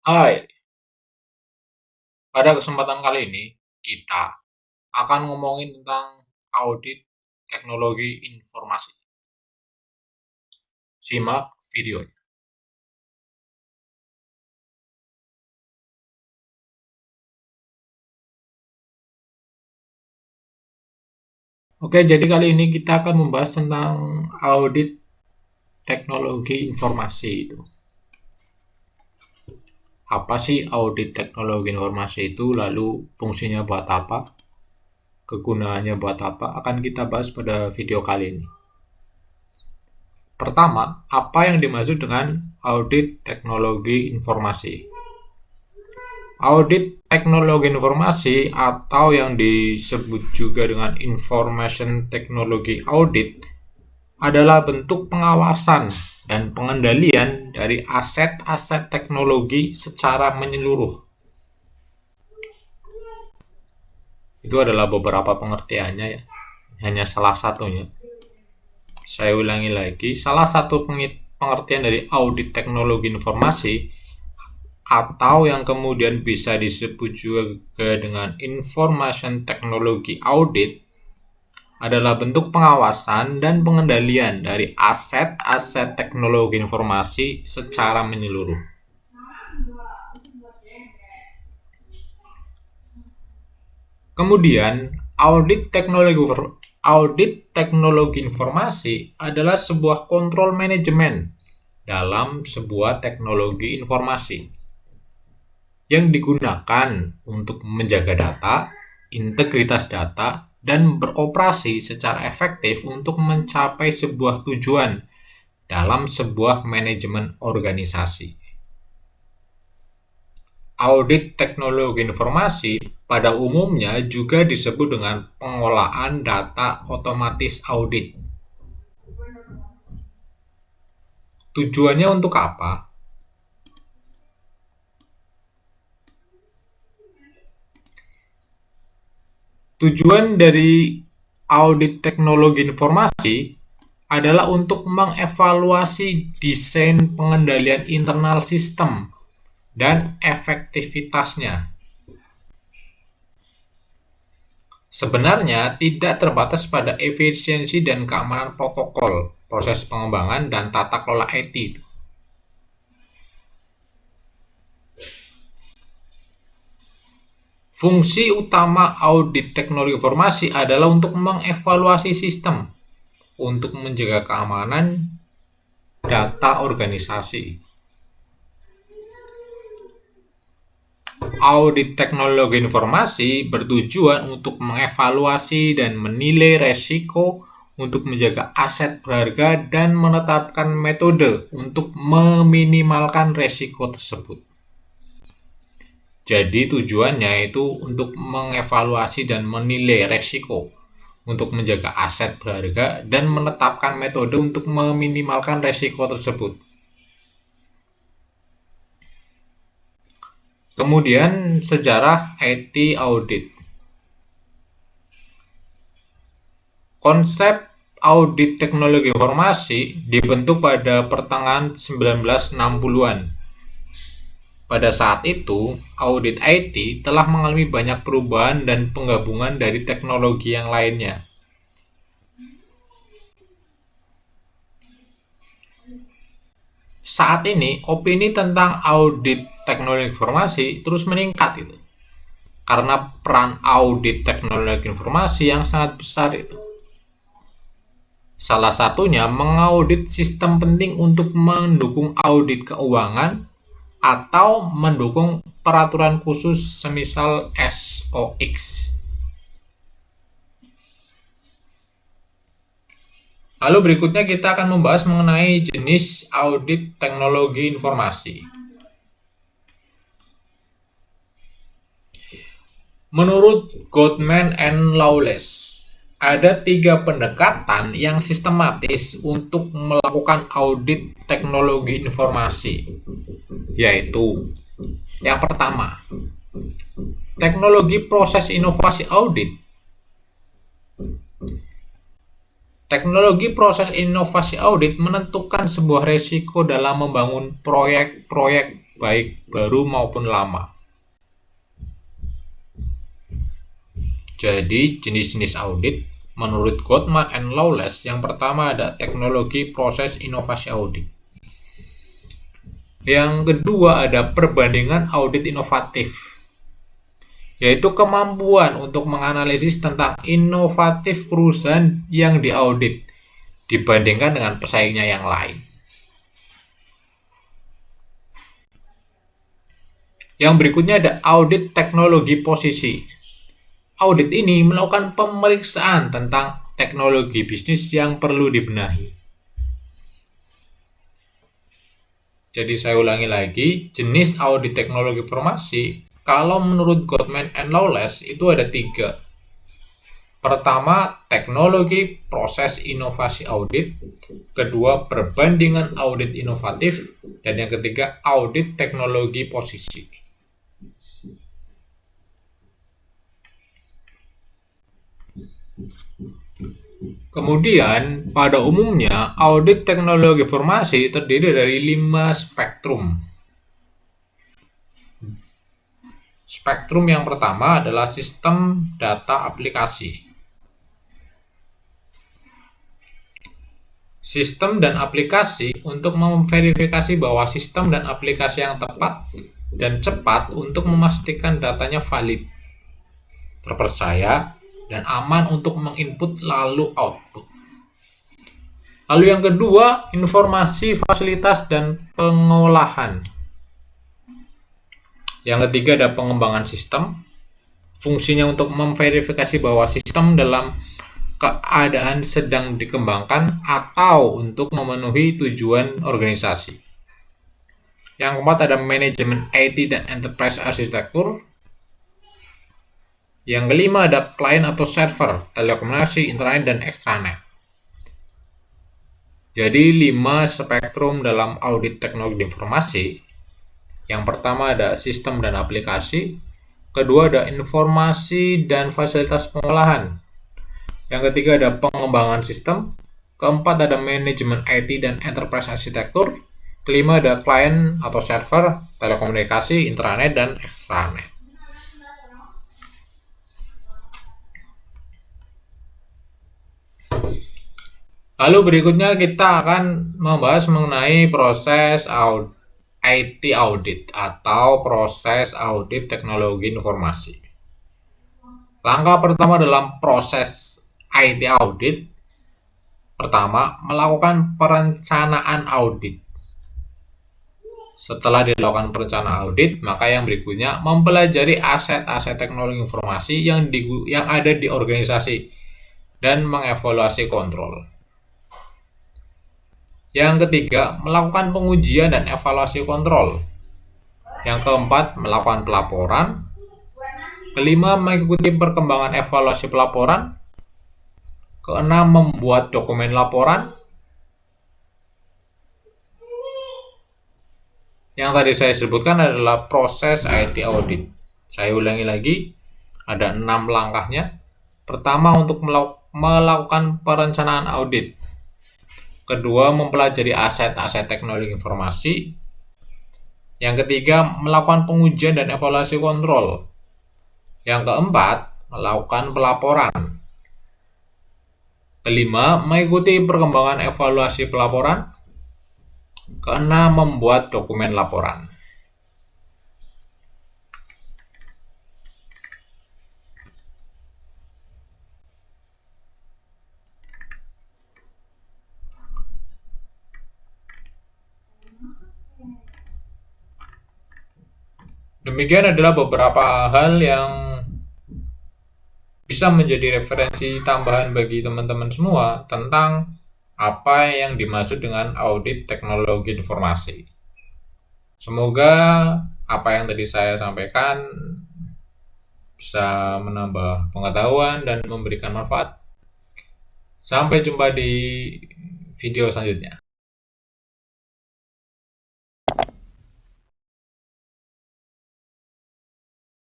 Hai, pada kesempatan kali ini kita akan ngomongin tentang audit teknologi informasi. Simak videonya. Oke, jadi kali ini kita akan membahas tentang audit teknologi informasi itu. Apa sih audit teknologi informasi itu? Lalu fungsinya buat apa? Kegunaannya buat apa? Akan kita bahas pada video kali ini. Pertama, apa yang dimaksud dengan audit teknologi informasi? Audit teknologi informasi atau yang disebut juga dengan Information Technology Audit adalah bentuk pengawasan dan pengendalian dari aset-aset teknologi secara menyeluruh. Itu adalah beberapa pengertiannya ya, hanya salah satunya. Saya ulangi lagi, salah satu pengertian dari audit teknologi informasi atau yang kemudian bisa disebut juga dengan Information Technology Audit adalah bentuk pengawasan dan pengendalian dari aset-aset teknologi informasi secara menyeluruh. Kemudian, audit teknologi informasi adalah sebuah kontrol manajemen dalam sebuah teknologi informasi yang digunakan untuk menjaga data, integritas data, dan beroperasi secara efektif untuk mencapai sebuah tujuan dalam sebuah manajemen organisasi. Audit teknologi informasi pada umumnya juga disebut dengan pengolahan data otomatis audit. Tujuannya untuk apa? Tujuan dari audit teknologi informasi adalah untuk mengevaluasi desain pengendalian internal sistem dan efektivitasnya. Sebenarnya tidak terbatas pada efisiensi dan keamanan protokol, proses pengembangan, dan tata kelola IT. Fungsi utama audit teknologi informasi adalah untuk mengevaluasi sistem, untuk menjaga keamanan data organisasi. Audit teknologi informasi bertujuan untuk mengevaluasi dan menilai resiko untuk menjaga aset berharga dan menetapkan metode untuk meminimalkan resiko tersebut. Jadi tujuannya itu untuk mengevaluasi dan menilai resiko untuk menjaga aset berharga dan menetapkan metode untuk meminimalkan resiko tersebut. Kemudian sejarah IT audit. Konsep audit teknologi informasi dibentuk pada pertengahan 1960-an. Pada saat itu, audit IT telah mengalami banyak perubahan dan penggabungan dari teknologi yang lainnya. Saat ini, opini tentang audit teknologi informasi terus meningkat itu. Karena peran audit teknologi informasi yang sangat besar itu. Salah satunya mengaudit sistem penting untuk mendukung audit keuangan atau mendukung peraturan khusus semisal SOX. Lalu berikutnya kita akan membahas mengenai jenis audit teknologi informasi. Menurut Goldman and Lawless, ada 3 pendekatan yang sistematis untuk melakukan audit teknologi informasi, yaitu yang pertama, teknologi proses inovasi audit. Teknologi proses inovasi audit menentukan sebuah resiko dalam membangun proyek-proyek baik baru maupun lama. Jadi, jenis-jenis audit menurut Gottman and Lawless, yang pertama ada teknologi proses inovasi audit. Yang kedua ada perbandingan audit inovatif, yaitu kemampuan untuk menganalisis tentang inovatif perusahaan yang diaudit dibandingkan dengan pesaingnya yang lain. Yang berikutnya ada audit teknologi posisi. Audit ini melakukan pemeriksaan tentang teknologi bisnis yang perlu dibenahi. Jadi saya ulangi lagi, jenis audit teknologi informasi, kalau menurut Gottman and Lawless itu ada 3. Pertama, teknologi proses inovasi audit. Kedua, perbandingan audit inovatif. Dan yang ketiga, audit teknologi posisi. Kemudian, pada umumnya, audit teknologi informasi terdiri dari 5 spektrum. Spektrum yang pertama adalah sistem data aplikasi. Sistem dan aplikasi untuk memverifikasi bahwa sistem dan aplikasi yang tepat dan cepat untuk memastikan datanya valid, terpercaya, dan aman untuk menginput lalu output. Lalu yang kedua, informasi, fasilitas, dan pengolahan. Yang ketiga ada pengembangan sistem. Fungsinya untuk memverifikasi bahwa sistem dalam keadaan sedang dikembangkan atau untuk memenuhi tujuan organisasi. Yang keempat ada manajemen IT dan enterprise arsitektur. Yang kelima ada client atau server, telekomunikasi, internet, dan extranet. Jadi 5 spektrum dalam audit teknologi informasi. Yang pertama ada sistem dan aplikasi. Kedua ada informasi dan fasilitas pengolahan. Yang ketiga ada pengembangan sistem. Keempat ada manajemen IT dan enterprise arsitektur. Kelima ada client atau server, telekomunikasi, intranet, dan extranet. Lalu berikutnya kita akan membahas mengenai proses IT audit atau proses audit teknologi informasi. Langkah pertama dalam proses IT audit, pertama melakukan perencanaan audit. Setelah dilakukan perencanaan audit, maka yang berikutnya mempelajari aset-aset teknologi informasi yang ada di organisasi dan mengevaluasi kontrol. Yang ketiga, melakukan pengujian dan evaluasi kontrol. Yang keempat, melakukan pelaporan. Kelima, mengikuti perkembangan evaluasi pelaporan. Keenam, membuat dokumen laporan. Yang tadi saya sebutkan adalah proses IT audit. Saya ulangi lagi, ada 6 langkahnya. Pertama, untuk melakukan perencanaan audit. Kedua, mempelajari aset-aset teknologi informasi. Yang ketiga, melakukan pengujian dan evaluasi kontrol. Yang keempat, melakukan pelaporan. Kelima, mengikuti perkembangan evaluasi pelaporan. Keenam, membuat dokumen laporan. Demikian adalah beberapa hal yang bisa menjadi referensi tambahan bagi teman-teman semua tentang apa yang dimaksud dengan audit teknologi informasi. Semoga apa yang tadi saya sampaikan bisa menambah pengetahuan dan memberikan manfaat. Sampai jumpa di video selanjutnya.